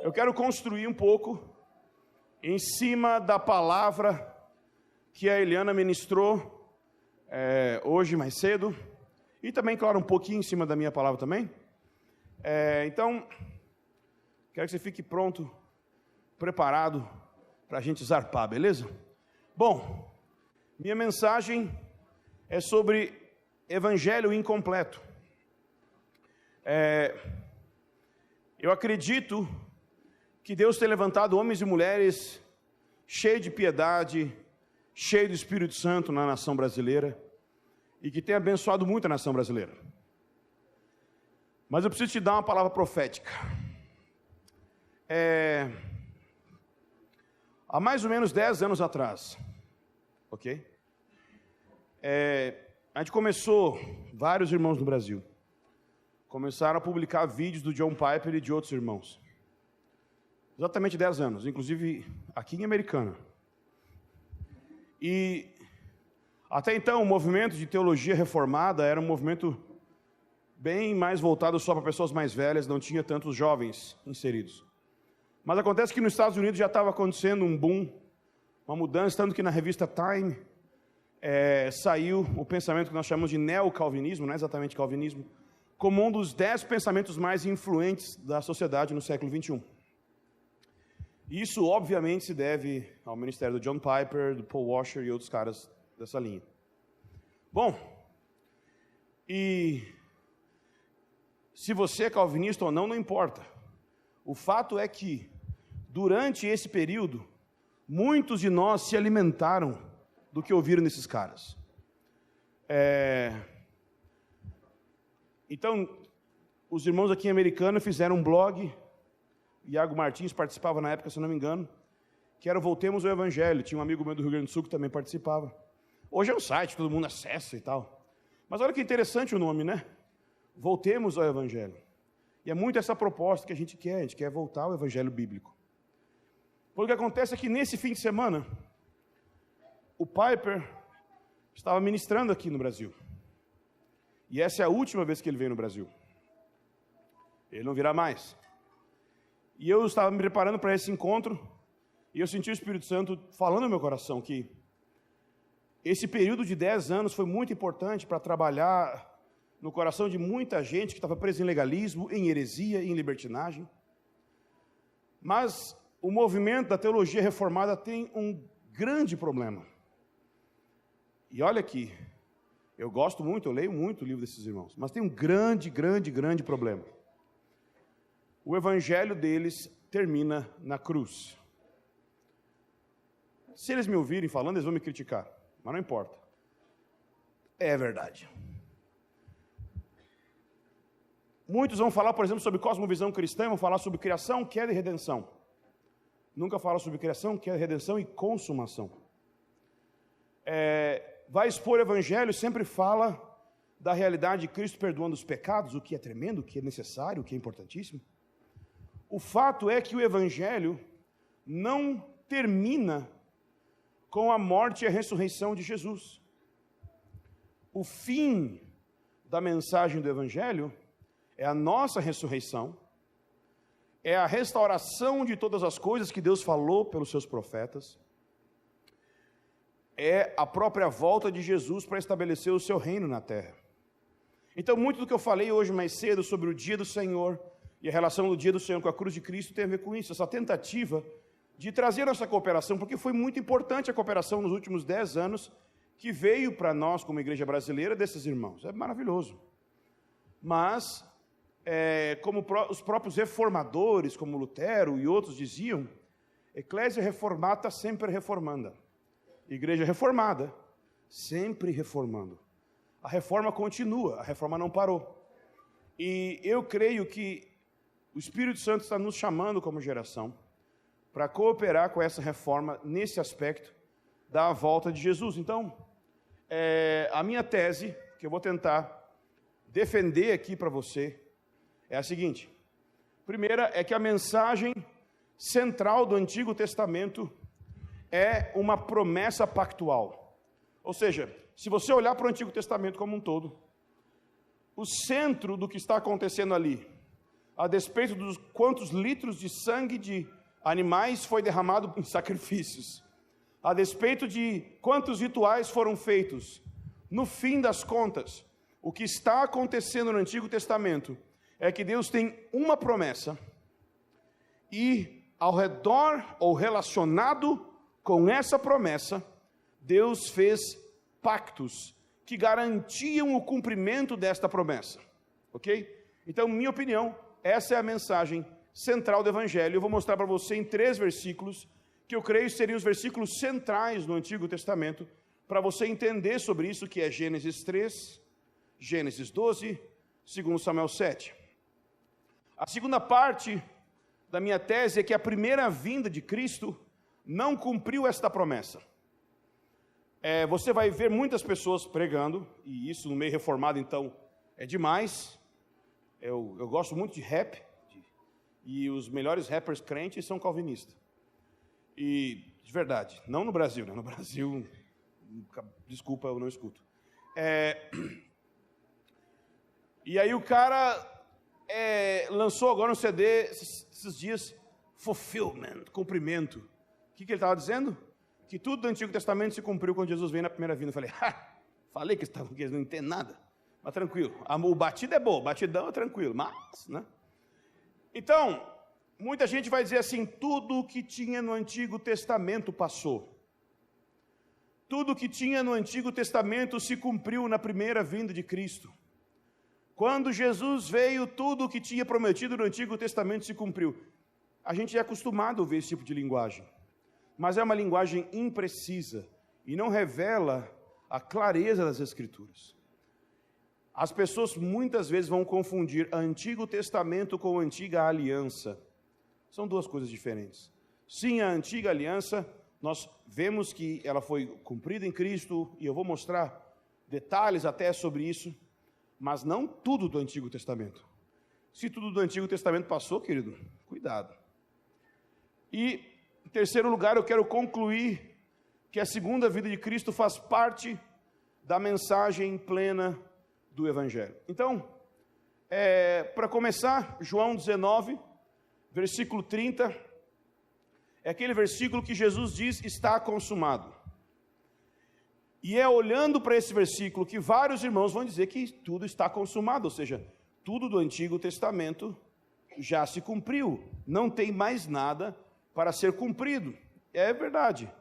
Eu quero construir um pouco em cima da palavra que a Eliana ministrou hoje mais cedo, e também, claro, um pouquinho em cima da minha palavra também. Então, quero que você fique pronto, preparado para a gente zarpar, beleza? Bom, minha mensagem é sobre evangelho incompleto. Eu acredito que Deus tem levantado homens e mulheres cheios de piedade, cheios do Espírito Santo na nação brasileira, e que tem abençoado muito a nação brasileira. Mas eu preciso te dar uma palavra profética. Há mais ou menos 10 anos atrás, ok? A gente começou, vários irmãos no Brasil, começaram a publicar vídeos do John Piper e de outros irmãos. Exatamente 10 anos, inclusive aqui em Americana. E até então o movimento de teologia reformada era um movimento bem mais voltado só para pessoas mais velhas, não tinha tantos jovens inseridos. Mas acontece que nos Estados Unidos já estava acontecendo um boom, uma mudança, tanto que na revista Time saiu o pensamento que nós chamamos de neocalvinismo, não é exatamente calvinismo, como um dos 10 pensamentos mais influentes da sociedade no século XXI. Isso, obviamente, se deve ao ministério do John Piper, do Paul Washer e outros caras dessa linha. Bom, e se você é calvinista ou não, não importa. O fato é que, durante esse período, muitos de nós se alimentaram do que ouviram nesses caras. Então, os irmãos aqui em Americana fizeram um blog, Iago Martins participava na época, se não me engano, que era Voltemos ao Evangelho. Tinha um amigo meu do Rio Grande do Sul que também participava. Hoje é um site, todo mundo acessa e tal. Mas olha que interessante o nome, né? Voltemos ao Evangelho. E é muito essa proposta que a gente quer voltar ao Evangelho bíblico. Porque o que acontece é que nesse fim de semana, o Piper estava ministrando aqui no Brasil. E essa é a última vez que ele veio no Brasil. Ele não virá mais. E eu estava me preparando para esse encontro, e eu senti o Espírito Santo falando no meu coração que esse período de 10 anos foi muito importante para trabalhar no coração de muita gente que estava presa em legalismo, em heresia, em libertinagem. Mas o movimento da teologia reformada tem um grande problema. E olha aqui, eu gosto muito, eu leio muito o livro desses irmãos, mas tem um grande problema. O evangelho deles termina na cruz. Se eles me ouvirem falando, eles vão me criticar, mas não importa. É verdade. Muitos vão falar, por exemplo, sobre cosmovisão cristã, vão falar sobre criação, queda e redenção. Nunca fala sobre criação, queda, redenção e consumação. Vai expor o evangelho, sempre fala da realidade de Cristo perdoando os pecados, o que é tremendo, o que é necessário, o que é importantíssimo. O fato é que o evangelho não termina com a morte e a ressurreição de Jesus. O fim da mensagem do evangelho é a nossa ressurreição, é a restauração de todas as coisas que Deus falou pelos seus profetas, é a própria volta de Jesus para estabelecer o seu reino na terra. Então, muito do que eu falei hoje mais cedo sobre o dia do Senhor e a relação do dia do Senhor com a cruz de Cristo tem a ver com isso, essa tentativa de trazer nossa cooperação, porque foi muito importante a cooperação nos últimos 10 anos que veio para nós como igreja brasileira desses irmãos. É maravilhoso. Mas, como os próprios reformadores, como Lutero e outros diziam, Ecclesia reformata sempre reformanda. Igreja reformada, sempre reformando. A reforma continua, a reforma não parou. E eu creio que o Espírito Santo está nos chamando como geração para cooperar com essa reforma nesse aspecto da volta de Jesus. Então, a minha tese, que eu vou tentar defender aqui para você, é a seguinte. Primeira é que a mensagem central do Antigo Testamento é uma promessa pactual. Ou seja, se você olhar para o Antigo Testamento como um todo, o centro do que está acontecendo ali, a despeito dos quantos litros de sangue de animais foi derramado em sacrifícios, a despeito de quantos rituais foram feitos, no fim das contas, o que está acontecendo no Antigo Testamento é que Deus tem uma promessa e ao redor ou relacionado com essa promessa, Deus fez pactos que garantiam o cumprimento desta promessa, ok? Então, minha opinião, essa é a mensagem central do Evangelho. Eu vou mostrar para você em 3 versículos, que eu creio seriam os versículos centrais no Antigo Testamento, para você entender sobre isso, que é Gênesis 3, Gênesis 12, 2 Samuel 7. A segunda parte da minha tese é que a primeira vinda de Cristo não cumpriu esta promessa. Você vai ver muitas pessoas pregando, e isso no meio reformado, então, é demais. Eu gosto muito de rap, e os melhores rappers crentes são calvinistas. E, de verdade, não no Brasil, né? No Brasil, desculpa, eu não escuto. E aí o cara lançou agora um CD, esses dias, fulfillment, cumprimento. O que ele estava dizendo? Que tudo do Antigo Testamento se cumpriu quando Jesus veio na primeira vinda. Eu falei, falei que eles não entendem nada. Mas tranquilo, o batido é bom, o batidão é tranquilo, mas, né? Então, muita gente vai dizer assim, tudo o que tinha no Antigo Testamento passou. Tudo o que tinha no Antigo Testamento se cumpriu na primeira vinda de Cristo. Quando Jesus veio, tudo o que tinha prometido no Antigo Testamento se cumpriu. A gente é acostumado a ouvir esse tipo de linguagem, mas é uma linguagem imprecisa e não revela a clareza das Escrituras. As pessoas muitas vezes vão confundir Antigo Testamento com a Antiga Aliança. São duas coisas diferentes. Sim, a Antiga Aliança, nós vemos que ela foi cumprida em Cristo, e eu vou mostrar detalhes até sobre isso, mas não tudo do Antigo Testamento. Se tudo do Antigo Testamento passou, querido, cuidado. E, em terceiro lugar, eu quero concluir que a segunda vinda de Cristo faz parte da mensagem plena do Evangelho. Então, para começar, João 19, versículo 30, é aquele versículo que Jesus diz, está consumado. E é olhando para esse versículo que vários irmãos vão dizer que tudo está consumado, ou seja, tudo do Antigo Testamento já se cumpriu, não tem mais nada para ser cumprido. É verdade.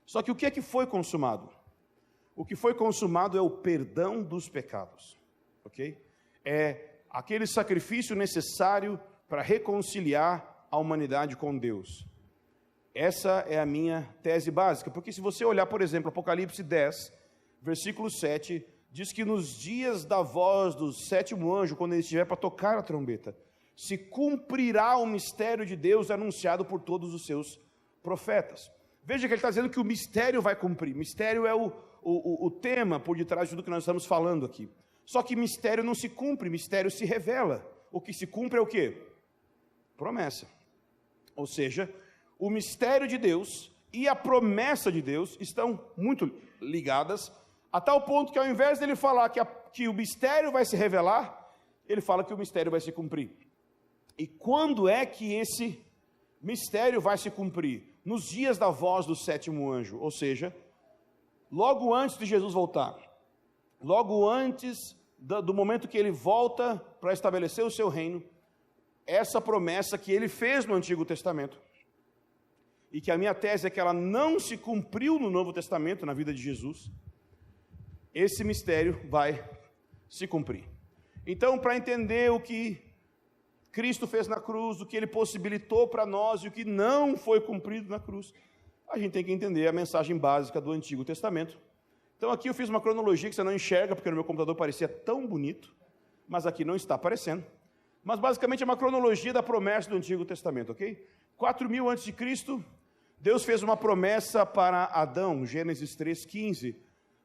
Só que o que é que foi consumado? O que foi consumado é o perdão dos pecados, ok? É aquele sacrifício necessário para reconciliar a humanidade com Deus. Essa é a minha tese básica, porque se você olhar, por exemplo, Apocalipse 10, versículo 7, diz que nos dias da voz do 7º anjo, quando ele estiver para tocar a trombeta, se cumprirá o mistério de Deus anunciado por todos os seus profetas. Veja que ele está dizendo que o mistério vai cumprir. Mistério é o tema por detrás de tudo que nós estamos falando aqui. Só que mistério não se cumpre, mistério se revela. O que se cumpre é o quê? Promessa. Ou seja, o mistério de Deus e a promessa de Deus estão muito ligadas, a tal ponto que ao invés dele falar que o mistério vai se revelar, ele fala que o mistério vai se cumprir. E quando é que esse mistério vai se cumprir? Nos dias da voz do 7º anjo, ou seja, logo antes de Jesus voltar, logo antes do momento que ele volta para estabelecer o seu reino, essa promessa que ele fez no Antigo Testamento, e que a minha tese é que ela não se cumpriu no Novo Testamento, na vida de Jesus, esse mistério vai se cumprir. Então, para entender o que Cristo fez na cruz, o que Ele possibilitou para nós e o que não foi cumprido na cruz, a gente tem que entender a mensagem básica do Antigo Testamento. Então aqui eu fiz uma cronologia que você não enxerga, porque no meu computador parecia tão bonito, mas aqui não está aparecendo. Mas basicamente é uma cronologia da promessa do Antigo Testamento, ok? 4.000 a.C., Deus fez uma promessa para Adão, Gênesis 3,15,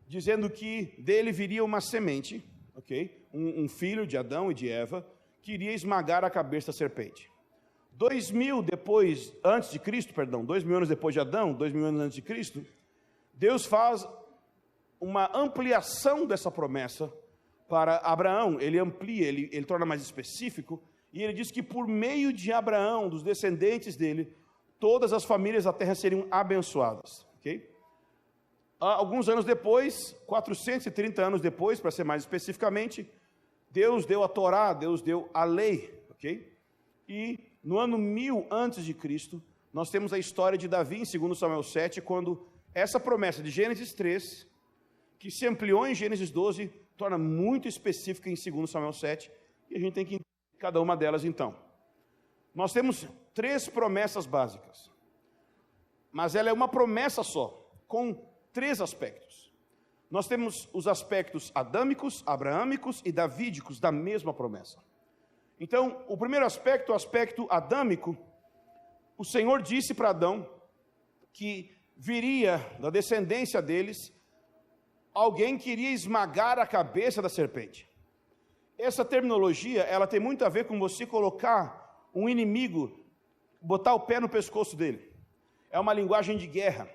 dizendo que dele viria uma semente, ok? Um filho de Adão e de Eva, que iria esmagar a cabeça da serpente. 2.000 anos depois de Adão, 2.000 anos antes de Cristo, Deus faz uma ampliação dessa promessa para Abraão. Ele amplia, ele torna mais específico, e ele diz que por meio de Abraão, dos descendentes dele, todas as famílias da terra seriam abençoadas, ok? Alguns anos depois, 430 anos depois, para ser mais especificamente, Deus deu a Torá, Deus deu a lei, ok? E no ano 1000 antes de Cristo, nós temos a história de Davi em 2 Samuel 7, quando essa promessa de Gênesis 3, que se ampliou em Gênesis 12, torna muito específica em 2 Samuel 7, e a gente tem que entender cada uma delas então. Nós temos 3 promessas básicas, mas ela é uma promessa só, com 3 aspectos. Nós temos os aspectos adâmicos, abraâmicos e davídicos da mesma promessa. Então, o primeiro aspecto, o aspecto adâmico, o Senhor disse para Adão que viria da descendência deles alguém que iria esmagar a cabeça da serpente. Essa terminologia, ela tem muito a ver com você colocar um inimigo, botar o pé no pescoço dele. É uma linguagem de guerra.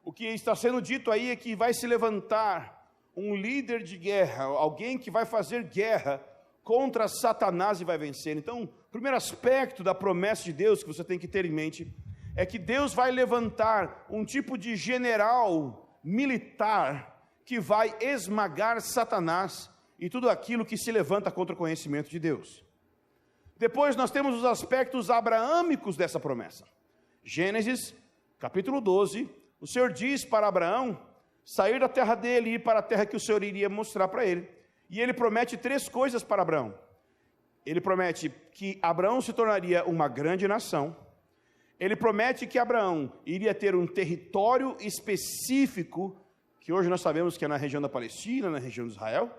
O que está sendo dito aí é que vai se levantar um líder de guerra, alguém que vai fazer guerra contra Satanás e vai vencer. Então, o primeiro aspecto da promessa de Deus que você tem que ter em mente é que Deus vai levantar um tipo de general militar que vai esmagar Satanás e tudo aquilo que se levanta contra o conhecimento de Deus. Depois nós temos os aspectos abraâmicos dessa promessa. Gênesis, capítulo 12, o Senhor diz para Abraão sair da terra dele e ir para a terra que o Senhor iria mostrar para ele. E ele promete 3 coisas para Abraão. Ele promete que Abraão se tornaria uma grande nação. Ele promete que Abraão iria ter um território específico, que hoje nós sabemos que é na região da Palestina, na região de Israel,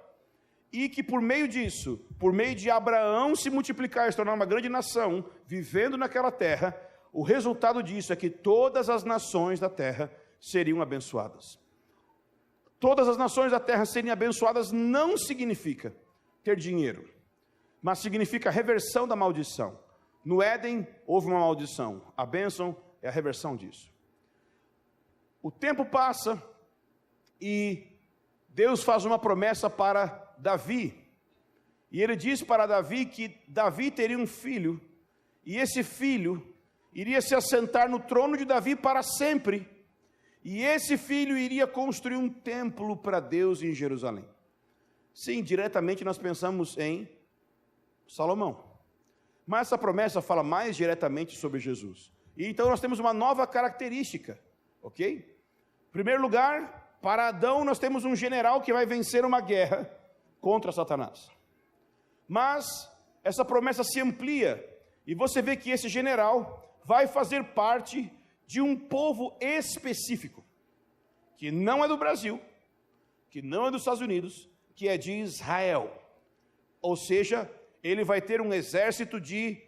e que por meio disso, por meio de Abraão se multiplicar, se tornar uma grande nação, vivendo naquela terra, o resultado disso é que todas as nações da terra seriam abençoadas. Todas as nações da terra serem abençoadas não significa ter dinheiro, mas significa a reversão da maldição. No Éden houve uma maldição, a bênção é a reversão disso. O tempo passa e Deus faz uma promessa para Davi, e ele diz para Davi que Davi teria um filho, e esse filho iria se assentar no trono de Davi para sempre, e esse filho iria construir um templo para Deus em Jerusalém. Sim, diretamente nós pensamos em Salomão, mas essa promessa fala mais diretamente sobre Jesus. E então nós temos uma nova característica, ok? Em primeiro lugar, para Adão nós temos um general que vai vencer uma guerra contra Satanás. Mas essa promessa se amplia, e você vê que esse general vai fazer parte de um povo específico, que não é do Brasil, que não é dos Estados Unidos, que é de Israel. Ou seja, ele vai ter um exército de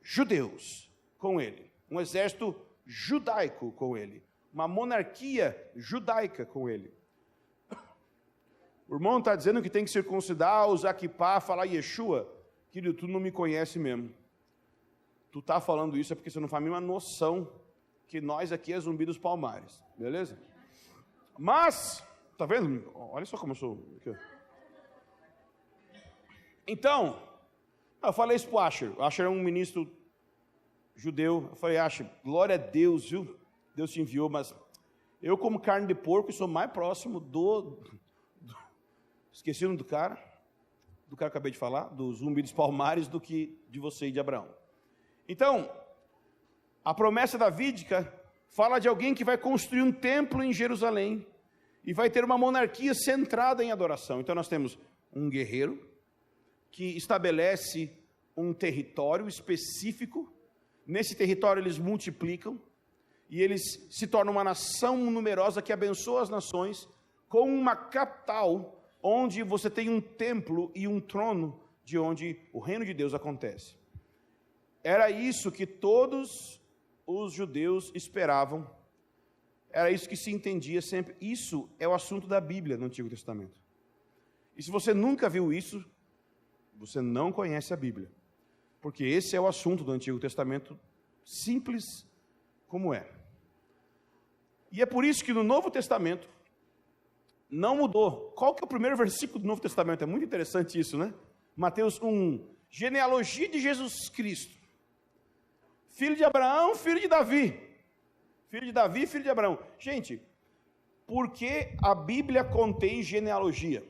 judeus com ele, um exército judaico com ele, uma monarquia judaica com ele. O irmão está dizendo que tem que circuncidar, usar kippá, falar Yeshua. Querido, tu não me conhece mesmo. Tu está falando isso é porque você não faz a mínima noção que nós aqui é Zumbi dos Palmares, beleza? Mas, tá vendo? Olha só como eu sou. Então, eu falei isso para o Asher. O Asher é um ministro judeu. Eu falei, Asher, glória a Deus, viu? Deus te enviou, mas eu como carne de porco sou mais próximo esqueci o nome do cara que eu acabei de falar, do Zumbi dos Palmares, do que de você e de Abraão. Então, a promessa davídica fala de alguém que vai construir um templo em Jerusalém e vai ter uma monarquia centrada em adoração. Então nós temos um guerreiro que estabelece um território específico. Nesse território eles multiplicam e eles se tornam uma nação numerosa que abençoa as nações, com uma capital onde você tem um templo e um trono de onde o reino de Deus acontece. Era isso que todos os judeus esperavam, era isso que se entendia sempre. Isso é o assunto da Bíblia no Antigo Testamento. E se você nunca viu isso, você não conhece a Bíblia, porque esse é o assunto do Antigo Testamento, simples como é. E é por isso que no Novo Testamento não mudou. Qual que é o primeiro versículo do Novo Testamento? É muito interessante isso, né? Mateus 1, Genealogia de Jesus Cristo. Filho de Abraão, filho de Davi. Filho de Davi, filho de Abraão. Gente, por que a Bíblia contém genealogia?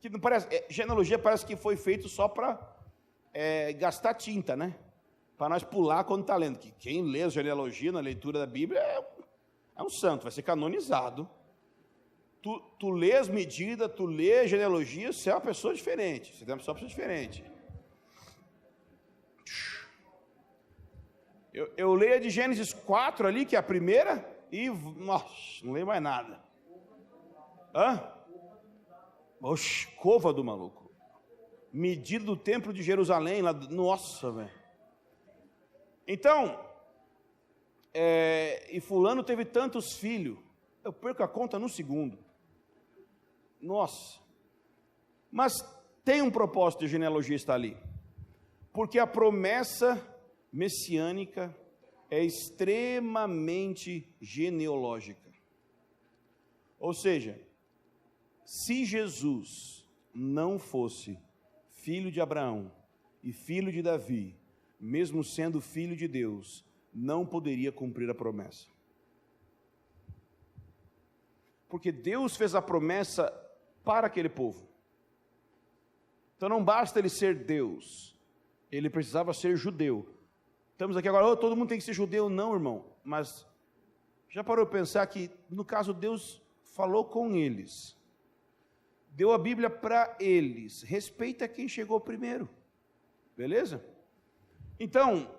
Que não parece, genealogia parece que foi feito só para gastar tinta, né? Para nós pular quando está lendo. Que quem lê a genealogia na leitura da Bíblia é um santo, vai ser canonizado. Tu lê as medidas, tu lê a genealogia, você é uma pessoa diferente. Você é uma pessoa diferente. Eu leio a de Gênesis 4 ali, que é a primeira, e, nossa, não leio mais nada. Oxe, cova do maluco. Medida do templo de Jerusalém, lá, nossa, velho. Então, e fulano teve tantos filhos, eu perco a conta no segundo. Nossa. Mas tem um propósito de genealogia estar ali. Porque a promessa messiânica é extremamente genealógica. Ou seja, se Jesus não fosse filho de Abraão e filho de Davi, mesmo sendo filho de Deus, não poderia cumprir a promessa. Porque Deus fez a promessa para aquele povo. Então não basta ele ser Deus, ele precisava ser judeu. Estamos aqui agora, todo mundo tem que ser judeu? Não, irmão, mas já parou para pensar que, no caso, Deus falou com eles, deu a Bíblia para eles, respeita quem chegou primeiro, beleza? Então,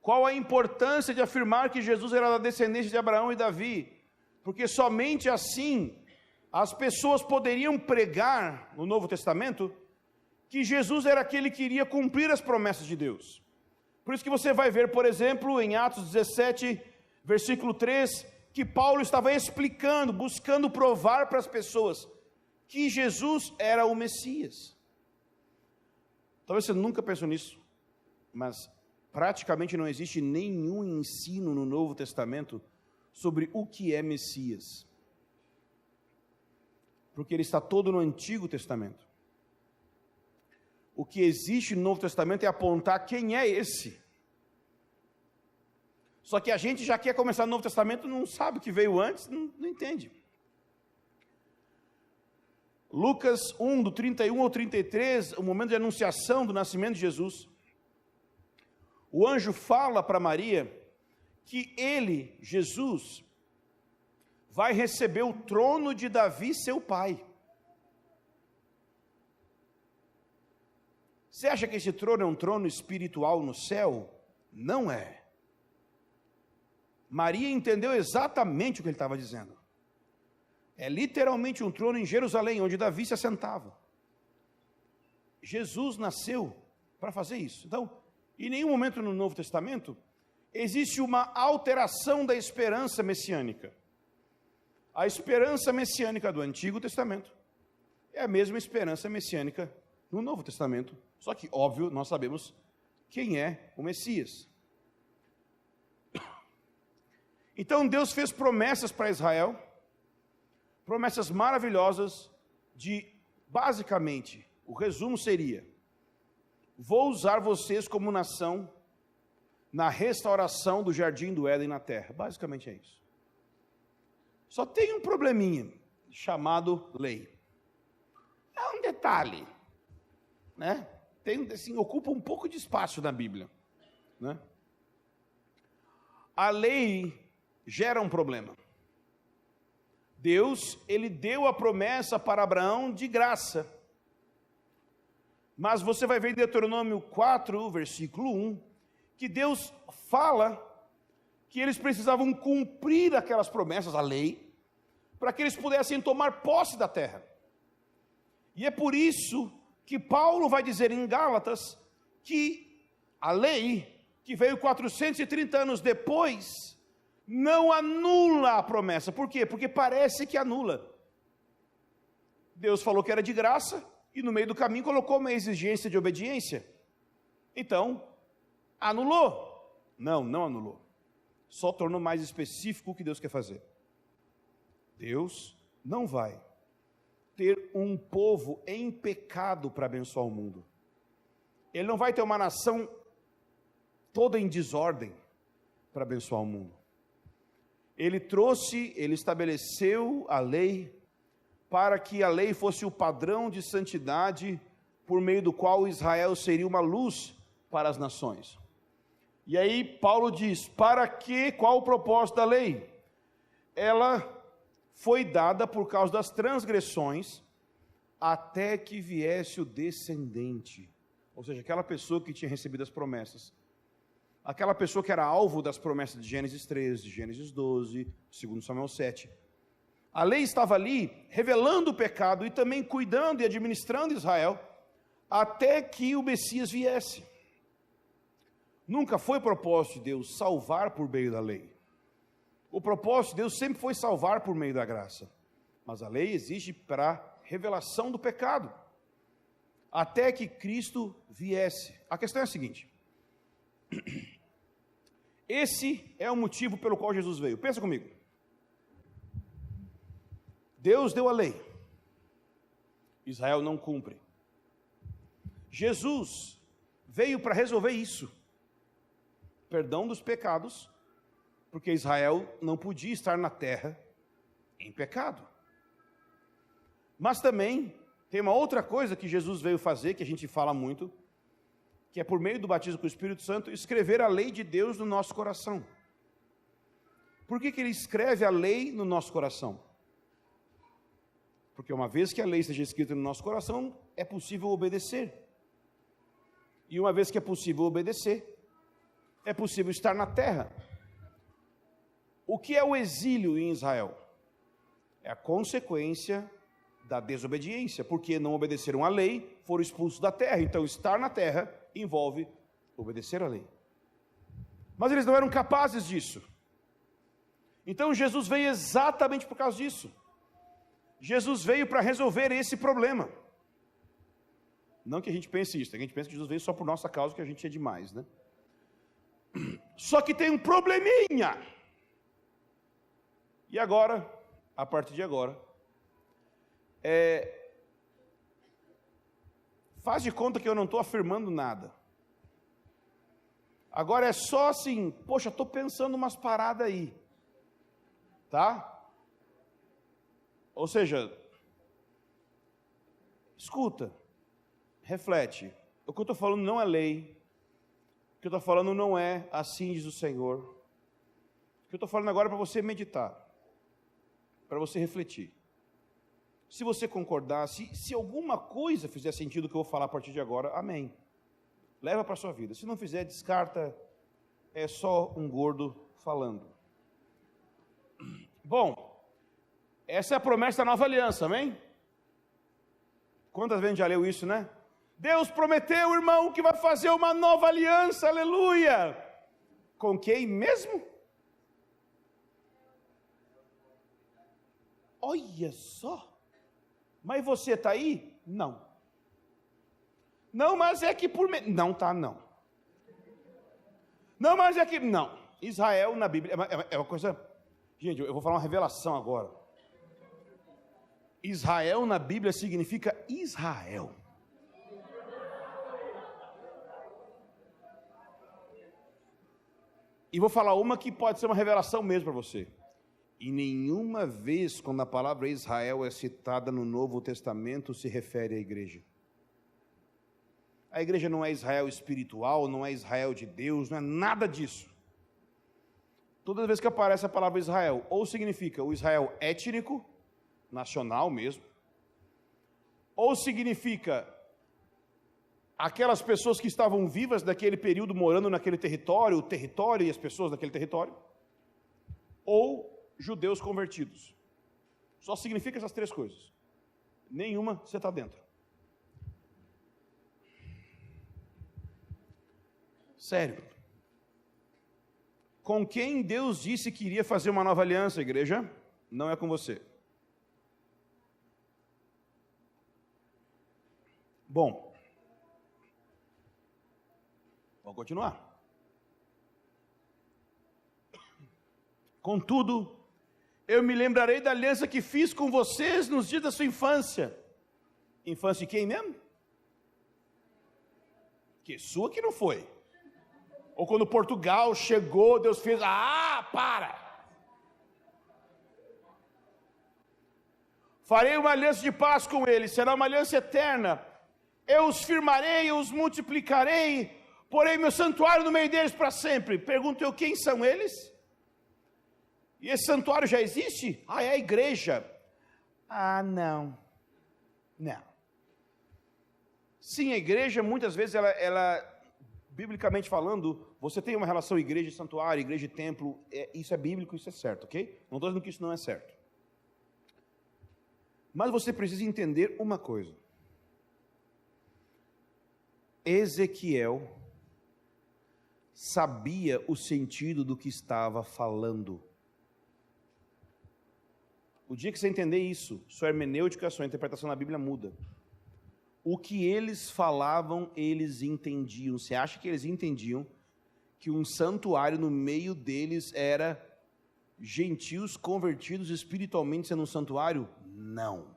qual a importância de afirmar que Jesus era da descendência de Abraão e Davi? Porque somente assim as pessoas poderiam pregar no Novo Testamento que Jesus era aquele que iria cumprir as promessas de Deus. Por isso que você vai ver, por exemplo, em Atos 17, versículo 3, que Paulo estava explicando, buscando provar para as pessoas que Jesus era o Messias. Talvez você nunca pensou nisso, mas praticamente não existe nenhum ensino no Novo Testamento sobre o que é Messias. Porque ele está todo no Antigo Testamento. O que existe no Novo Testamento é apontar quem é esse. Só que a gente já quer começar no Novo Testamento, não sabe o que veio antes, não entende. Lucas 1, do 31 ao 33, o momento de anunciação do nascimento de Jesus. O anjo fala para Maria que ele, Jesus, vai receber o trono de Davi, seu pai. Você acha que esse trono é um trono espiritual no céu? Não é. Maria entendeu exatamente o que ele estava dizendo. É literalmente um trono em Jerusalém, onde Davi se assentava. Jesus nasceu para fazer isso. Então, em nenhum momento no Novo Testamento existe uma alteração da esperança messiânica. A esperança messiânica do Antigo Testamento é a mesma esperança messiânica no Novo Testamento. Só que, óbvio, nós sabemos quem é o Messias. Então Deus fez promessas para Israel, promessas maravilhosas de, basicamente, o resumo seria: vou usar vocês como nação na restauração do jardim do Éden na terra. Basicamente é isso. Só tem um probleminha, chamado lei. É um detalhe, né? Tem, assim, ocupa um pouco de espaço na Bíblia, né? A lei gera um problema. Deus, ele deu a promessa para Abraão de graça. Mas você vai ver em Deuteronômio 4, versículo 1, que Deus fala que eles precisavam cumprir aquelas promessas, a lei, para que eles pudessem tomar posse da terra. E é por isso que Paulo vai dizer em Gálatas que a lei, que veio 430 anos depois, não anula a promessa. Por quê? Porque parece que anula. Deus falou que era de graça e no meio do caminho colocou uma exigência de obediência. Então, anulou? Não, não anulou. Só tornou mais específico o que Deus quer fazer. Deus não vai ter um povo em pecado para abençoar o mundo. Ele não vai ter uma nação toda em desordem para abençoar o mundo. Ele estabeleceu a lei para que a lei fosse o padrão de santidade por meio do qual Israel seria uma luz para as nações. E aí Paulo diz, qual o propósito da lei? Ela foi dada por causa das transgressões, até que viesse o descendente, ou seja, aquela pessoa que tinha recebido as promessas, aquela pessoa que era alvo das promessas de Gênesis 13, de Gênesis 12, 2 Samuel 7. A lei estava ali, revelando o pecado e também cuidando e administrando Israel, até que o Messias viesse. Nunca foi propósito de Deus salvar por meio da lei. O propósito de Deus sempre foi salvar por meio da graça. Mas a lei existe para revelação do pecado, até que Cristo viesse. A questão é a seguinte: esse é o motivo pelo qual Jesus veio. Pensa comigo. Deus deu a lei, Israel não cumpre. Jesus veio para resolver isso, perdão dos pecados, porque Israel não podia estar na terra em pecado. Mas também tem uma outra coisa que Jesus veio fazer, que a gente fala muito, que é por meio do batismo com o Espírito Santo, escrever a lei de Deus no nosso coração. Por que ele escreve a lei no nosso coração? Porque uma vez que a lei esteja escrita no nosso coração, é possível obedecer. E uma vez que é possível obedecer, é possível estar na terra. O que é o exílio em Israel? É a consequência da desobediência, porque não obedeceram à lei, foram expulsos da terra. Então, estar na terra envolve obedecer à lei. Mas eles não eram capazes disso. Então, Jesus veio exatamente por causa disso. Jesus veio para resolver esse problema. Não que a gente pense isso, a gente pensa que Jesus veio só por nossa causa, que a gente é demais, né? Só que tem um probleminha. E agora, a partir de agora, faz de conta que eu não estou afirmando nada. Agora é só assim, poxa, estou pensando umas paradas aí, tá? Ou seja, escuta, reflete. O que eu estou falando não é lei, o que eu estou falando não é assim diz o Senhor. O que eu estou falando agora é para você meditar, para você refletir. Se você concordar, se alguma coisa fizer sentido o que eu vou falar a partir de agora, amém. Leva para a sua vida. Se não fizer, descarta, é só um gordo falando. Bom, essa é a promessa da nova aliança, amém? Quantas vezes já leu isso, né? Deus prometeu, irmão, que vai fazer uma nova aliança, aleluia! Com quem mesmo? Olha só! Mas você está aí? Não. Não, mas é que por... Não está, não. Não, mas é que... Não. Israel na Bíblia é uma coisa... Gente, eu vou falar uma revelação agora. Israel na Bíblia significa Israel. E vou falar uma que pode ser uma revelação mesmo para você. E nenhuma vez, quando a palavra Israel é citada no Novo Testamento, se refere à igreja. A igreja não é Israel espiritual, não é Israel de Deus, não é nada disso. Toda vez que aparece a palavra Israel, ou significa o Israel étnico, nacional mesmo, ou significa aquelas pessoas que estavam vivas naquele período morando naquele território, o território e as pessoas daquele território, ou judeus convertidos. Só significa essas três coisas. Nenhuma você está dentro. Sério. Com quem Deus disse que iria fazer uma nova aliança, igreja? Não é com você. Bom, vamos continuar. Contudo, eu me lembrarei da aliança que fiz com vocês nos dias da sua infância. Infância de quem mesmo? Que sua que não foi. Ou quando Portugal chegou, Deus fez, para! Farei uma aliança de paz com eles, será uma aliança eterna. Eu os firmarei, eu os multiplicarei, porei meu santuário no meio deles para sempre. Pergunto eu, quem são eles? E esse santuário já existe? É a igreja. Não. Sim, a igreja, muitas vezes, ela biblicamente falando, você tem uma relação igreja e santuário, igreja e templo, isso é bíblico, isso é certo, ok? Não estou dizendo que isso não é certo. Mas você precisa entender uma coisa. Ezequiel sabia o sentido do que estava falando. O dia que você entender isso, sua hermenêutica, sua interpretação da Bíblia muda. O que eles falavam, eles entendiam. Você acha que eles entendiam que um santuário no meio deles era gentios convertidos espiritualmente sendo um santuário? Não.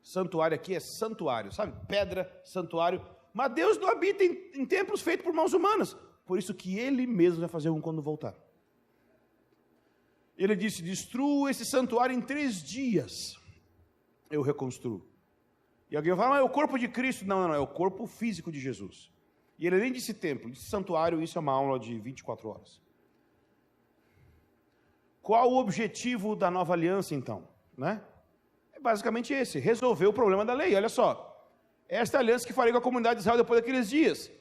Santuário aqui é santuário, sabe? Pedra, santuário. Mas Deus não habita em templos feitos por mãos humanas. Por isso que Ele mesmo vai fazer um quando voltar. Ele disse, destruo esse santuário em 3 dias. Eu reconstruo. E alguém vai falar, é o corpo de Cristo. Não, é o corpo físico de Jesus. E ele nem disse templo, disse santuário, isso é uma aula de 24 horas. Qual o objetivo da nova aliança, então? É basicamente esse, resolver o problema da lei. Olha só, esta é a aliança que farei com a comunidade de Israel depois daqueles dias.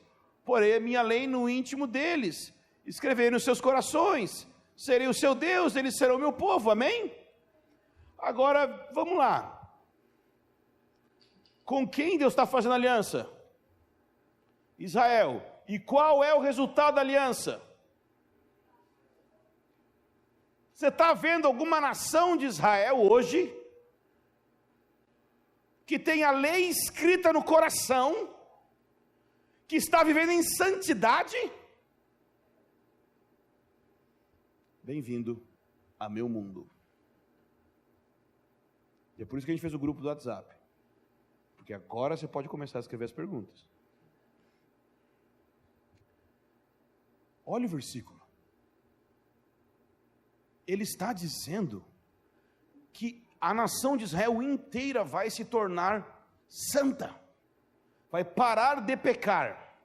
Porém, a minha lei no íntimo deles, escreverei nos seus corações, serei o seu Deus, eles serão o meu povo, amém? Agora, vamos lá. Com quem Deus está fazendo aliança? Israel. E qual é o resultado da aliança? Você está vendo alguma nação de Israel hoje que tem a lei escrita no coração, que está vivendo em santidade? Bem-vindo a meu mundo. E é por isso que a gente fez o grupo do WhatsApp. Porque agora você pode começar a escrever as perguntas. Olha o versículo. Ele está dizendo que a nação de Israel inteira vai se tornar santa. Vai parar de pecar.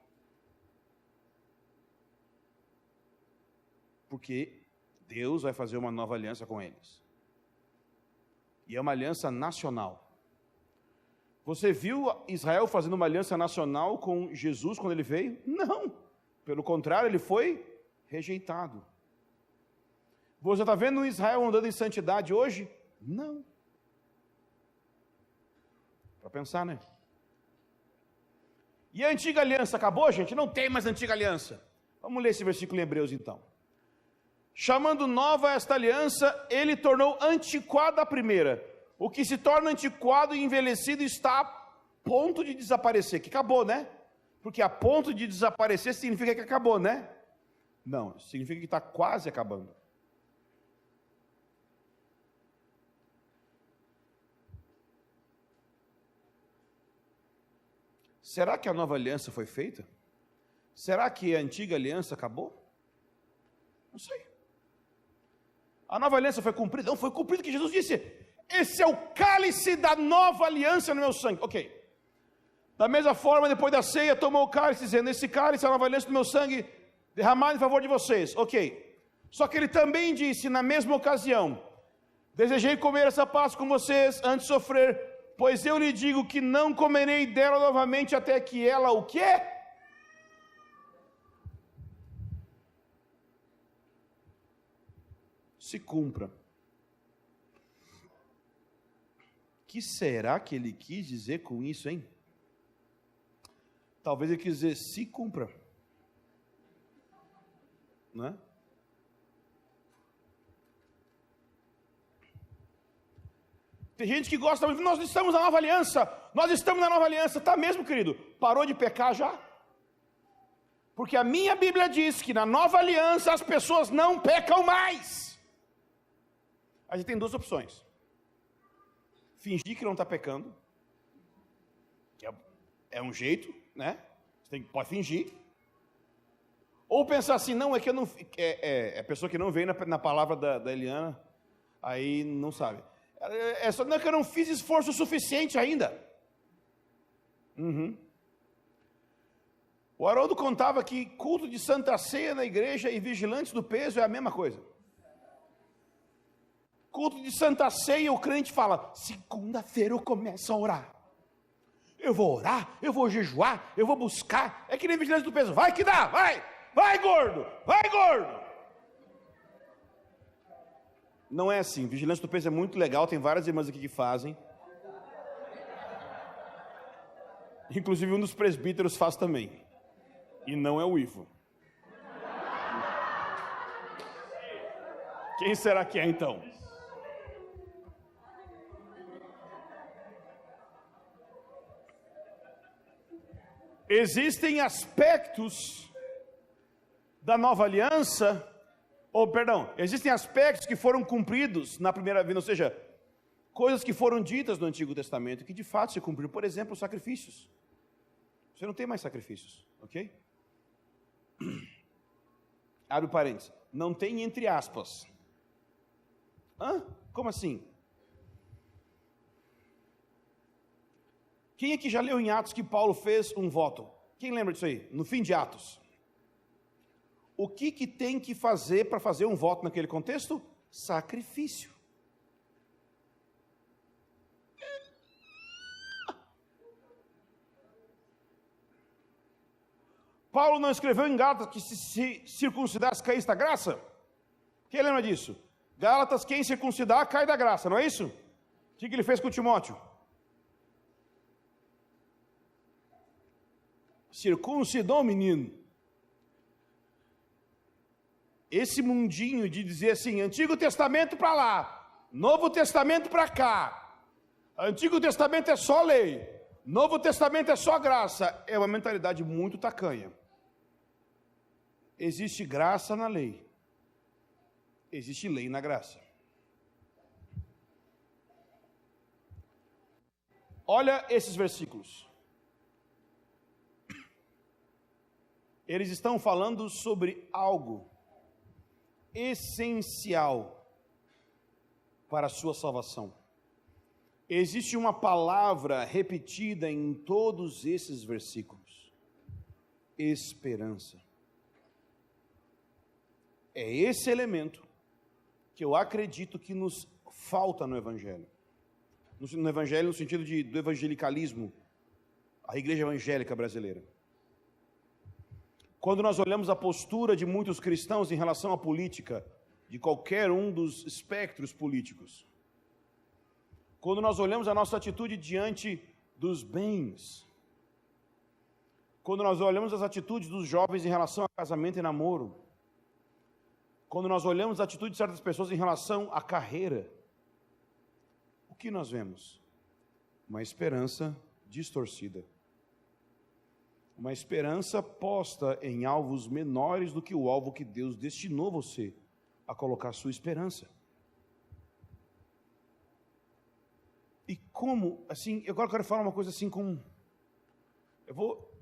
Porque Deus vai fazer uma nova aliança com eles. E é uma aliança nacional. Você viu Israel fazendo uma aliança nacional com Jesus quando ele veio? Não. Pelo contrário, ele foi rejeitado. Você está vendo Israel andando em santidade hoje? Não. Para pensar, né? E a antiga aliança acabou, gente? Não tem mais antiga aliança. Vamos ler esse versículo em Hebreus então. Chamando nova esta aliança, ele tornou antiquada a primeira. O que se torna antiquado e envelhecido está a ponto de desaparecer. Que acabou, né? Porque a ponto de desaparecer significa que acabou, né? Não, significa que está quase acabando. Será que a nova aliança foi feita? Será que a antiga aliança acabou? Não sei. A nova aliança foi cumprida? Não, foi cumprido que Jesus disse, esse é o cálice da nova aliança no meu sangue. Ok. Da mesma forma, depois da ceia, tomou o cálice, dizendo, esse cálice é a nova aliança do meu sangue, derramado em favor de vocês. Ok. Só que ele também disse, na mesma ocasião, desejei comer essa Páscoa com vocês, antes de sofrer, pois eu lhe digo que não comerei dela novamente, até que ela, o quê? Se cumpra. O que será que ele quis dizer com isso, hein? Talvez ele quis dizer, se cumpra. Não é? Tem gente que gosta muito, nós estamos na nova aliança, está mesmo, querido? Parou de pecar já? Porque a minha Bíblia diz que na nova aliança as pessoas não pecam mais. A gente tem duas opções. Fingir que não está pecando, que é um jeito, né? Você pode fingir. Ou pensar assim, não, é que eu não... É a pessoa que não veio na palavra da Eliana, aí não sabe. É só, não, é que eu não fiz esforço suficiente ainda. O Haroldo contava que culto de Santa Ceia na igreja e vigilantes do peso é a mesma coisa. Culto de Santa Ceia, o crente fala, segunda-feira eu começo a orar. Eu vou orar, eu vou jejuar, eu vou buscar. É que nem vigilante do peso, vai que dá, vai! Vai, gordo! Vai, gordo! Não é assim. Vigilância do peso é muito legal. Tem várias irmãs aqui que fazem. Inclusive um dos presbíteros faz também. E não é o Ivo. Quem será que é então? Existem aspectos da nova aliança, existem aspectos que foram cumpridos na primeira vinda, ou seja, coisas que foram ditas no Antigo Testamento, que de fato se cumpriram, por exemplo, os sacrifícios. Você não tem mais sacrifícios, ok? Abre o parênteses, não tem entre aspas. Como assim? Quem aqui já leu em Atos que Paulo fez um voto? Quem lembra disso aí? No fim de Atos. O que tem que fazer para fazer um voto naquele contexto? Sacrifício. Paulo não escreveu em Gálatas que se circuncidasse caísse da graça? Quem lembra disso? Gálatas, quem circuncidar cai da graça, não é isso? O que ele fez com Timóteo? Circuncidou o menino. Esse mundinho de dizer assim, Antigo Testamento para lá, Novo Testamento para cá, Antigo Testamento é só lei, Novo Testamento é só graça, é uma mentalidade muito tacanha. Existe graça na lei, existe lei na graça. Olha esses versículos. Eles estão falando sobre algo essencial para a sua salvação. Existe uma palavra repetida em todos esses versículos: esperança. É esse elemento que eu acredito que nos falta no Evangelho. No Evangelho no sentido do evangelicalismo, a igreja evangélica brasileira. Quando nós olhamos a postura de muitos cristãos em relação à política, de qualquer um dos espectros políticos, quando nós olhamos a nossa atitude diante dos bens, quando nós olhamos as atitudes dos jovens em relação a casamento e namoro, quando nós olhamos a atitude de certas pessoas em relação à carreira, o que nós vemos? Uma esperança distorcida. Uma esperança posta em alvos menores do que o alvo que Deus destinou você a colocar sua esperança. E como, assim, agora eu quero falar uma coisa assim com... Eu vou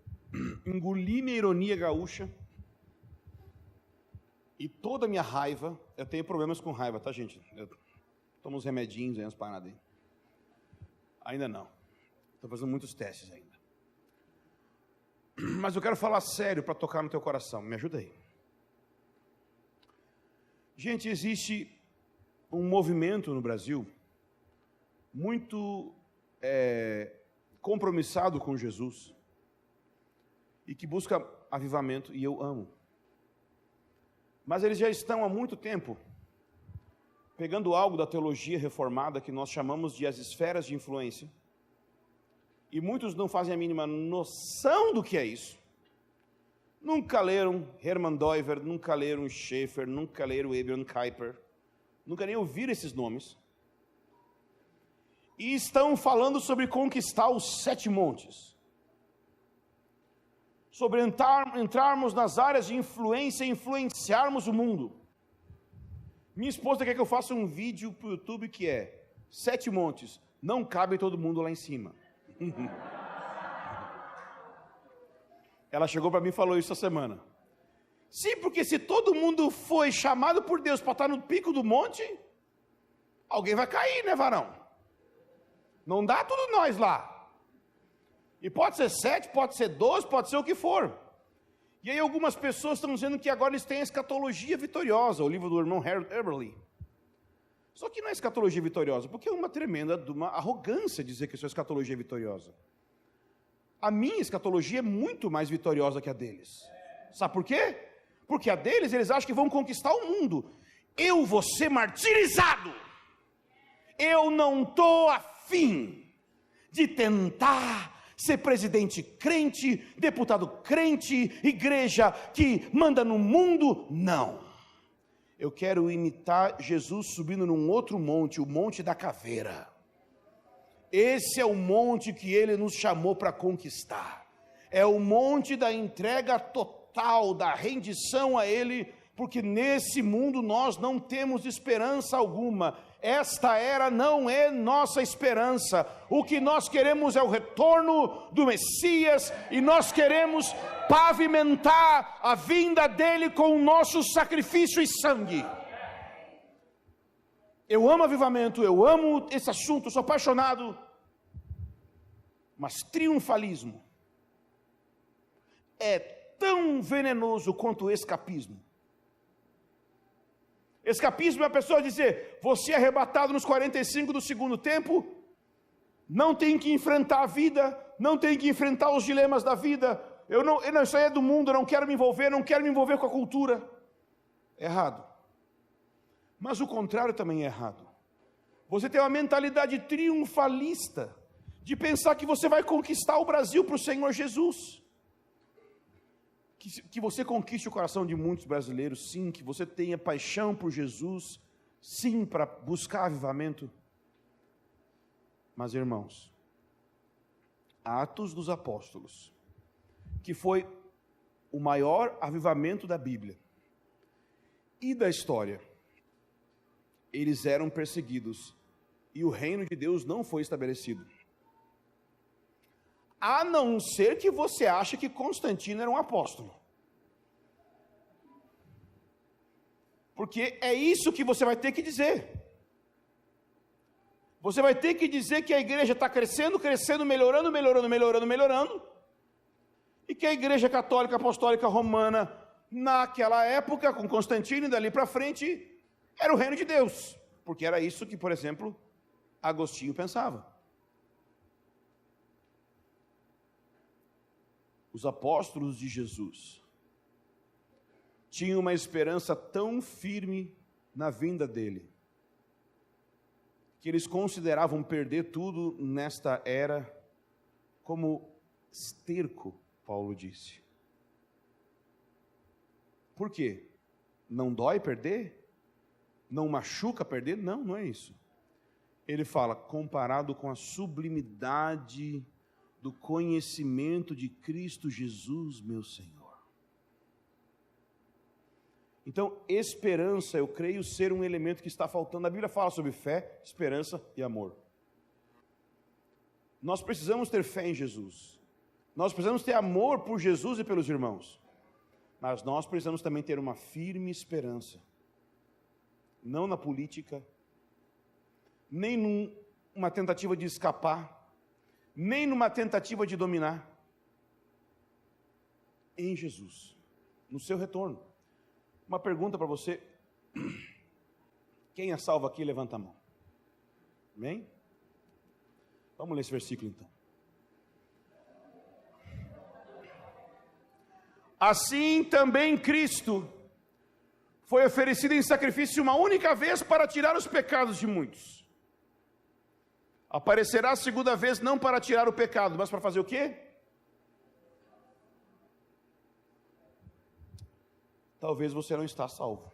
engolir minha ironia gaúcha e toda a minha raiva. Eu tenho problemas com raiva, tá, gente? Eu tomo uns remedinhos aí, umas paradas aí. Ainda não. Estou fazendo muitos testes ainda. Mas eu quero falar sério para tocar no teu coração. Me ajuda aí. Gente, existe um movimento no Brasil muito compromissado com Jesus e que busca avivamento, e eu amo. Mas eles já estão há muito tempo pegando algo da teologia reformada que nós chamamos de as esferas de influência. E muitos não fazem a mínima noção do que é isso. Nunca leram Hermann Doiver, nunca leram Schaeffer, nunca leram Abraham Kuyper, nunca nem ouviram esses nomes. E estão falando sobre conquistar os 7 montes. sobre entrarmos nas áreas de influência e influenciarmos o mundo. Minha esposa quer que eu faça um vídeo para o YouTube que é 7 montes, não cabe todo mundo lá em cima. Ela chegou para mim e falou isso essa semana. Sim, porque se todo mundo foi chamado por Deus para estar no pico do monte, alguém vai cair, né, varão? Não dá tudo nós lá. E pode ser 7, pode ser 12, pode ser o que for. E aí algumas pessoas estão dizendo que agora eles têm a escatologia vitoriosa, o livro do irmão Harold Eberly. Só que não é escatologia vitoriosa, porque é uma tremenda uma arrogância dizer que isso é escatologia vitoriosa. A minha escatologia é muito mais vitoriosa que a deles. Sabe por quê? Porque a deles, eles acham que vão conquistar o mundo. Eu vou ser martirizado. Eu não estou afim de tentar ser presidente crente, deputado crente, igreja que manda no mundo. Não. Eu quero imitar Jesus subindo num outro monte, o Monte da Caveira. Esse é o monte que ele nos chamou para conquistar. É o monte da entrega total, da rendição a ele, porque nesse mundo nós não temos esperança alguma. Esta era não é nossa esperança. O que nós queremos é o retorno do Messias, e nós queremos pavimentar a vinda dele com o nosso sacrifício e sangue. Eu amo avivamento, eu amo esse assunto, sou apaixonado, mas triunfalismo é tão venenoso quanto escapismo. Escapismo é a pessoa dizer, você é arrebatado nos 45 do segundo tempo, não tem que enfrentar a vida, não tem que enfrentar os dilemas da vida, isso aí é do mundo, eu não quero me envolver com a cultura. Errado. Mas o contrário também é errado. Você tem uma mentalidade triunfalista, de pensar que você vai conquistar o Brasil para o Senhor Jesus. Que você conquiste o coração de muitos brasileiros, sim, que você tenha paixão por Jesus, sim, para buscar avivamento. Mas, irmãos, Atos dos Apóstolos, que foi o maior avivamento da Bíblia e da história, eles eram perseguidos e o reino de Deus não foi estabelecido. A não ser que você ache que Constantino era um apóstolo. Porque é isso que você vai ter que dizer. Você vai ter que dizer que a igreja está crescendo, melhorando, e que a igreja católica apostólica romana, naquela época, com Constantino e dali para frente, era o reino de Deus. Porque era isso que, por exemplo, Agostinho pensava. Os apóstolos de Jesus tinham uma esperança tão firme na vinda dele, que eles consideravam perder tudo nesta era como esterco, Paulo disse. Por quê? Não dói perder? Não machuca perder? Não, não é isso. Ele fala, comparado com a sublimidade do conhecimento de Cristo Jesus, meu Senhor. Então, esperança, eu creio ser um elemento que está faltando. A Bíblia fala sobre fé, esperança e amor. Nós precisamos ter fé em Jesus. Nós precisamos ter amor por Jesus e pelos irmãos. Mas nós precisamos também ter uma firme esperança. Não na política, nem numa tentativa de escapar, nem numa tentativa de dominar. Em Jesus, no seu retorno. Uma pergunta para você. Quem é salvo aqui, levanta a mão. Amém? Vamos ler esse versículo então. Assim também Cristo foi oferecido em sacrifício uma única vez para tirar os pecados de muitos. Aparecerá a segunda vez não para tirar o pecado, mas para fazer o quê? Talvez você não está salvo.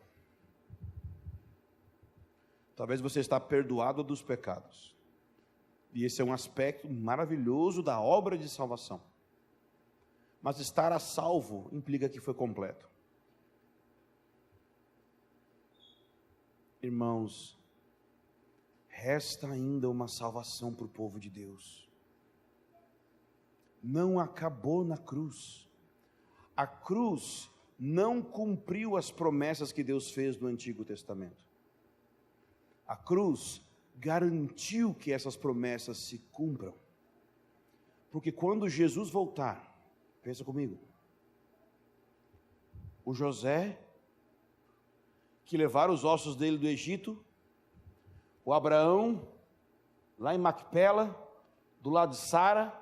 Talvez você está perdoado dos pecados. E esse é um aspecto maravilhoso da obra de salvação. mas estar a salvo implica que foi completo. Irmãos, resta ainda uma salvação para o povo de Deus. Não acabou na cruz. A cruz não cumpriu as promessas que Deus fez no Antigo Testamento. A cruz garantiu que essas promessas se cumpram. Porque quando Jesus voltar, pensa comigo, o José, que levaram os ossos dele do Egito, o Abraão, lá em Macpela, do lado de Sara,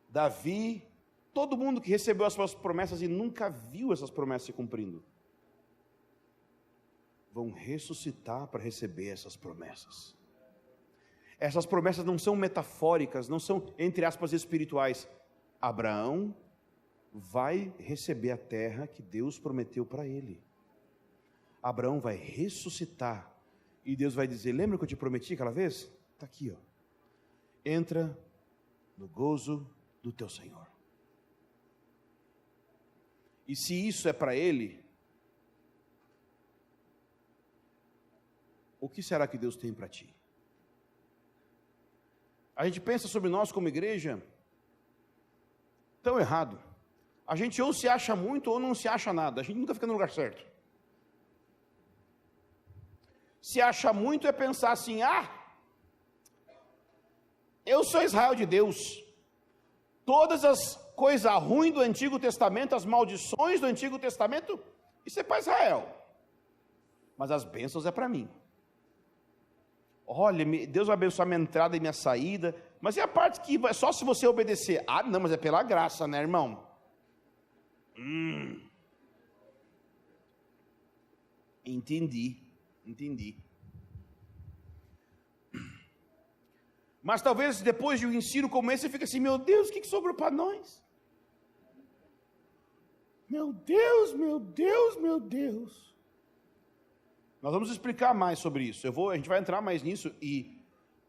Davi, todo mundo que recebeu as suas promessas e nunca viu essas promessas se cumprindo, vão ressuscitar para receber essas promessas. Essas promessas não são metafóricas, não são, entre aspas, espirituais. Abraão vai receber a terra que Deus prometeu para ele. Abraão vai ressuscitar e Deus vai dizer: lembra que eu te prometi aquela vez? Está aqui, ó. Entra no gozo do teu Senhor. E se isso é para ele, o que será que Deus tem para ti? A gente pensa sobre nós como igreja tão errado. A gente ou se acha muito ou não se acha nada. A gente nunca fica no lugar certo. Se acha muito é pensar assim: eu sou Israel de Deus. Todas as coisas ruins do Antigo Testamento, as maldições do Antigo Testamento, isso é para Israel. Mas as bênçãos é para mim. Olha, Deus vai abençoar minha entrada e minha saída. Mas e a parte que vai só se você obedecer? Não, mas é pela graça, né, irmão? Entendi. Mas talvez depois de um ensino como esse, você fica assim: meu Deus, o que sobrou para nós? Meu Deus. Nós vamos explicar mais sobre isso. A gente vai entrar mais nisso, e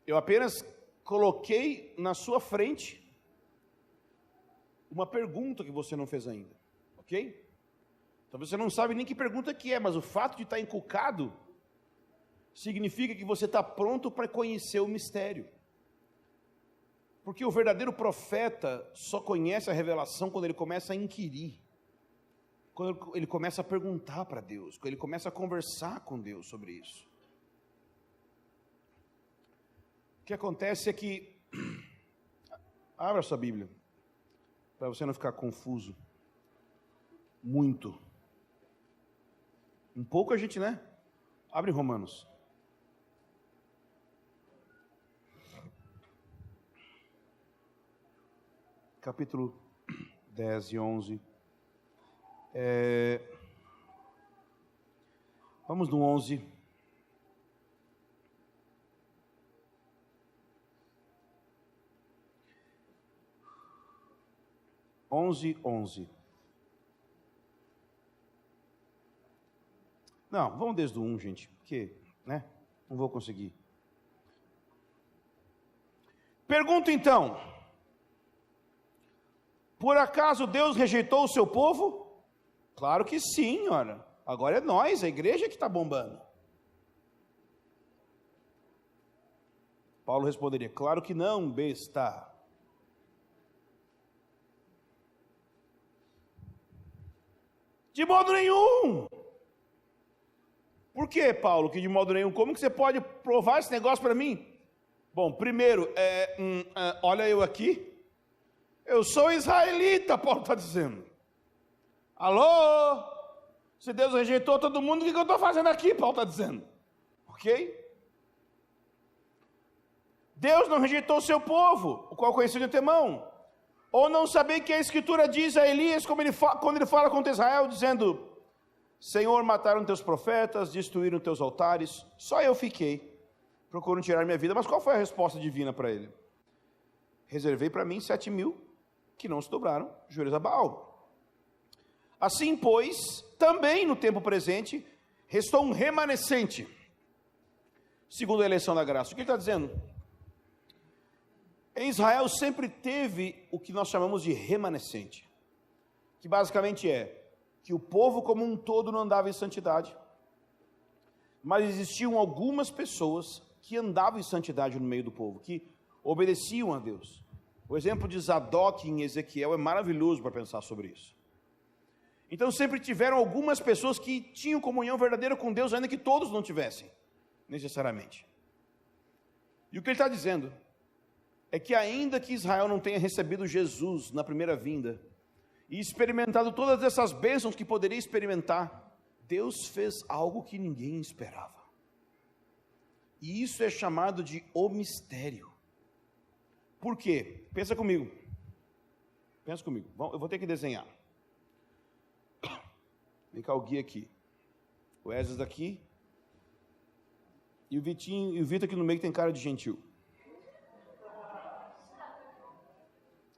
eu apenas coloquei na sua frente uma pergunta que você não fez ainda, ok? Talvez você não sabe nem que pergunta que é, mas o fato de estar inculcado significa que você está pronto para conhecer o mistério. Porque o verdadeiro profeta só conhece a revelação quando ele começa a inquirir, quando ele começa a perguntar para Deus, quando ele começa a conversar com Deus sobre isso. O que acontece é que, abra sua Bíblia, para você não ficar confuso, muito. Um pouco a gente, né? Abre Romanos. Capítulo 10 e 11. Vamos no 11. Não, vamos desde o 1, gente, porque, né, não vou conseguir. Pergunto então: por acaso Deus rejeitou o seu povo? Claro que sim, ora. Agora é nós, a igreja, que está bombando. Paulo responderia: claro que não, besta. De modo nenhum. Por que, Paulo, que de modo nenhum? Como que você pode provar esse negócio para mim? Bom, primeiro, olha eu aqui. Eu sou israelita, Paulo está dizendo. Alô? Se Deus rejeitou todo mundo, o que eu estou fazendo aqui? Paulo está dizendo. Ok? Deus não rejeitou o seu povo, o qual conheceu de antemão. Ou não saber que a Escritura diz a Elias, quando ele fala contra Israel, dizendo: Senhor, mataram teus profetas, destruíram teus altares, só eu fiquei, procuram tirar minha vida. Mas qual foi a resposta divina para ele? Reservei para mim 7.000 que não se dobraram joelhos a Baal. Assim, pois, também no tempo presente, restou um remanescente, segundo a eleição da graça. O que ele está dizendo? Em Israel sempre teve o que nós chamamos de remanescente, que basicamente é que o povo como um todo não andava em santidade, mas existiam algumas pessoas que andavam em santidade no meio do povo, que obedeciam a Deus. O exemplo de Zadok em Ezequiel é maravilhoso para pensar sobre isso. Então sempre tiveram algumas pessoas que tinham comunhão verdadeira com Deus, ainda que todos não tivessem, necessariamente. E o que ele está dizendo é que ainda que Israel não tenha recebido Jesus na primeira vinda, e experimentado todas essas bênçãos que poderia experimentar, Deus fez algo que ninguém esperava. E isso é chamado de o mistério. Por quê? Pensa comigo. Pensa comigo. Eu vou ter que desenhar. Vem cá o guia aqui. O Wesley daqui. E o Vitinho, e o Vitor aqui no meio que tem cara de gentil.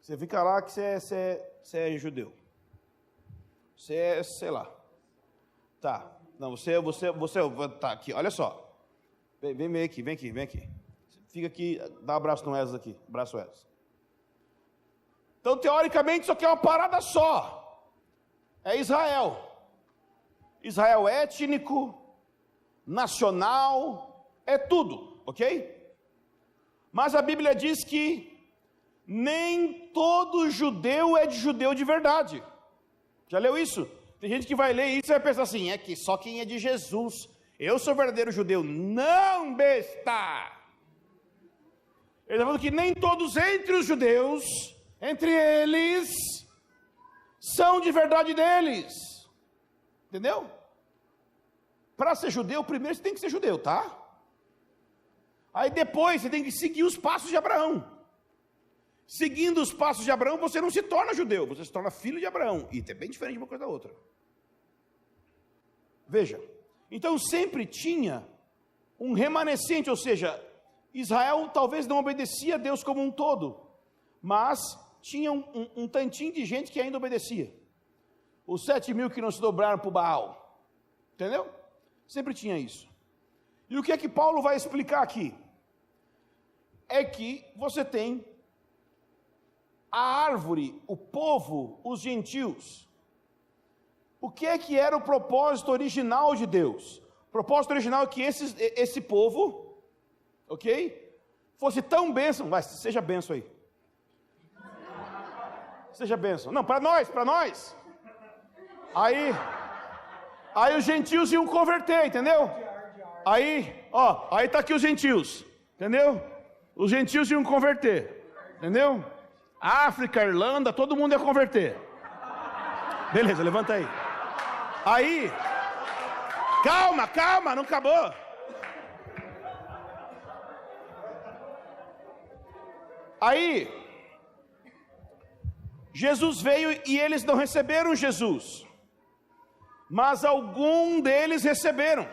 Você fica lá que você é judeu. Você é, sei lá. Tá. Não, você tá aqui, olha só. Vem aqui. Fica aqui, dá um abraço no Wesley aqui. Abraço Wesley. Então, teoricamente, isso aqui é uma parada só. É Israel. Israel étnico, nacional, é tudo, ok? Mas a Bíblia diz que nem todo judeu é de judeu de verdade. Já leu isso? Tem gente que vai ler isso e vai pensar assim, é que só quem é de Jesus. Eu sou verdadeiro judeu. Não, besta! Ele está falando que nem todos entre os judeus, entre eles, são de verdade deles. Entendeu? Para ser judeu, primeiro você tem que ser judeu, tá? Aí depois você tem que seguir os passos de Abraão. Seguindo os passos de Abraão, você não se torna judeu, você se torna filho de Abraão. E é bem diferente de uma coisa da outra. Veja, então sempre tinha um remanescente, ou seja, Israel talvez não obedecia a Deus como um todo, mas tinha um tantinho de gente que ainda obedecia. Os 7.000 que não se dobraram para o Baal. Entendeu? Sempre tinha isso. E o que é que Paulo vai explicar aqui? É que você tem a árvore, o povo, os gentios. O que é que era o propósito original de Deus? O propósito original é que esse povo, ok? Fosse tão bênção, vai, seja bênção aí. Seja bênção. Não, para nós. Aí os gentios iam converter, entendeu? Aí tá aqui os gentios, entendeu? Os gentios iam converter, entendeu? África, Irlanda, todo mundo ia converter. Beleza, levanta aí. Aí, calma, não acabou. Aí, Jesus veio e eles não receberam Jesus, mas algum deles receberam.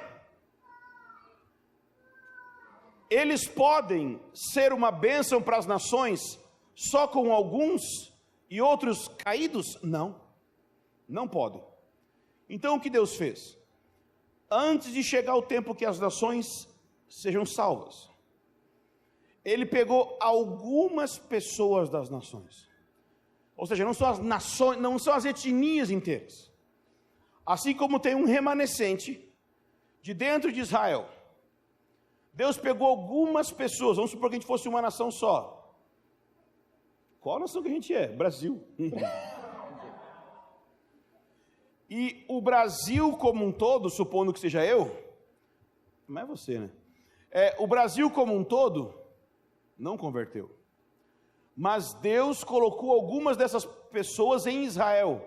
Eles podem ser uma bênção para as nações só com alguns e outros caídos? Não podem. Então o que Deus fez? Antes de chegar o tempo que as nações sejam salvas, Ele pegou algumas pessoas das nações. Ou seja, não são as nações, não são as etnias inteiras. Assim como tem um remanescente de dentro de Israel, Deus pegou algumas pessoas, vamos supor que a gente fosse uma nação só. Qual nação que a gente é? Brasil. E o Brasil como um todo, supondo que seja eu, não é você, né? O Brasil como um todo não converteu. Mas Deus colocou algumas dessas pessoas em Israel.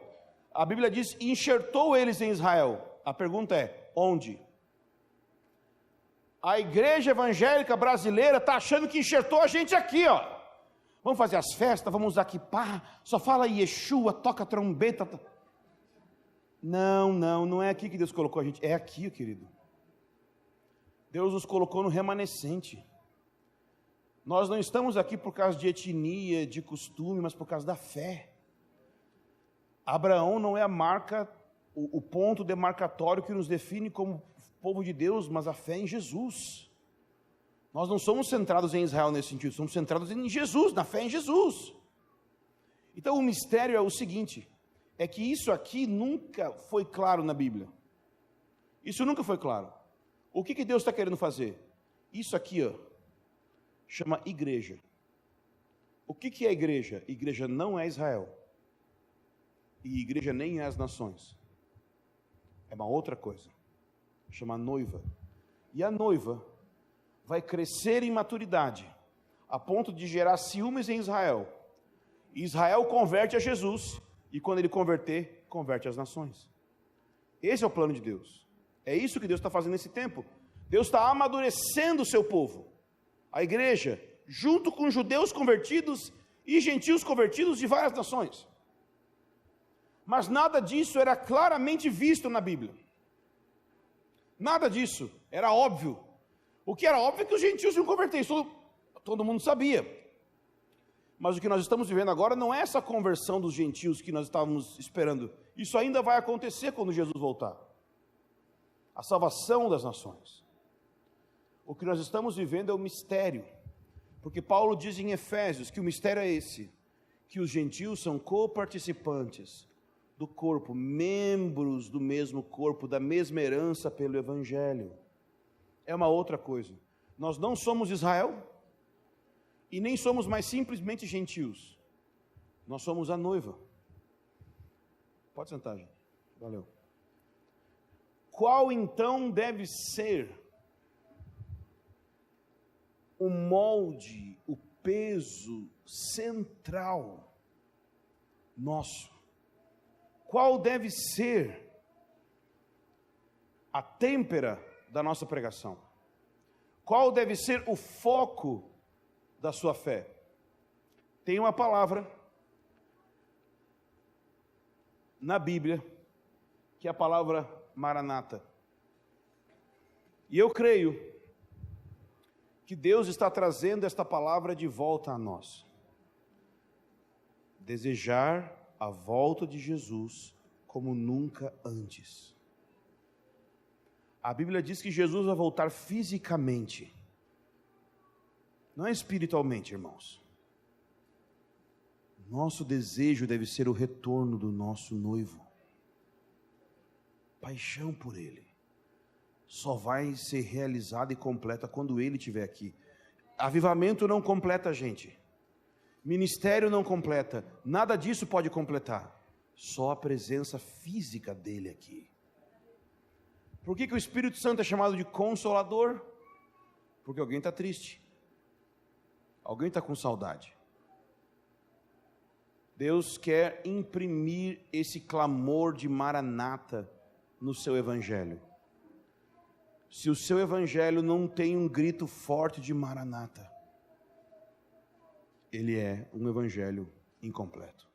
A Bíblia diz, enxertou eles em Israel. A pergunta é, onde? A igreja evangélica brasileira está achando que enxertou a gente aqui, ó. Vamos fazer as festas, vamos usar kippah, só fala Yeshua, toca trombeta. Não é aqui que Deus colocou a gente, é aqui, querido. Deus nos colocou no remanescente. Nós não estamos aqui por causa de etnia, de costume, mas por causa da fé. Abraão não é a marca, o ponto demarcatório que nos define como povo de Deus, mas a fé em Jesus. Nós não somos centrados em Israel nesse sentido, somos centrados em Jesus, na fé em Jesus. Então o mistério é o seguinte, é que isso aqui nunca foi claro na Bíblia. Isso nunca foi claro. O que Deus está querendo fazer? Isso aqui, ó, chama igreja. O que é igreja? Igreja não é Israel. E igreja nem é as nações. É uma outra coisa. Chama noiva. E a noiva vai crescer em maturidade, a ponto de gerar ciúmes em Israel. E Israel converte a Jesus, e quando ele converter, converte as nações. Esse é o plano de Deus. É isso que Deus está fazendo nesse tempo. Deus está amadurecendo o seu povo, a igreja, junto com judeus convertidos e gentios convertidos de várias nações. Mas nada disso era claramente visto na Bíblia. Nada disso era óbvio. O que era óbvio é que os gentios iam converter, isso todo mundo sabia. Mas o que nós estamos vivendo agora não é essa conversão dos gentios que nós estávamos esperando. Isso ainda vai acontecer quando Jesus voltar. A salvação das nações. O que nós estamos vivendo é o mistério. Porque Paulo diz em Efésios que o mistério é esse, que os gentios são coparticipantes do corpo, membros do mesmo corpo, da mesma herança pelo Evangelho. É uma outra coisa. Nós não somos Israel e nem somos mais simplesmente gentios. Nós somos a noiva. Pode sentar, gente. Valeu. Qual então deve ser o molde, o peso central nosso? Qual deve ser a têmpera da nossa pregação? Qual deve ser o foco da sua fé? Tem uma palavra na Bíblia, que é a palavra Maranata. E eu creio que Deus está trazendo esta palavra de volta a nós. Desejar a volta de Jesus como nunca antes. A Bíblia diz que Jesus vai voltar fisicamente, não é espiritualmente, irmãos. Nosso desejo deve ser o retorno do nosso noivo. Paixão por Ele só vai ser realizada e completa quando Ele estiver aqui. Avivamento não completa a gente. Ministério não completa. Nada disso pode completar. Só a presença física dEle aqui. Por que o Espírito Santo é chamado de Consolador? Porque alguém está triste. Alguém está com saudade. Deus quer imprimir esse clamor de Maranata no seu Evangelho. Se o seu Evangelho não tem um grito forte de Maranata, ele é um Evangelho incompleto.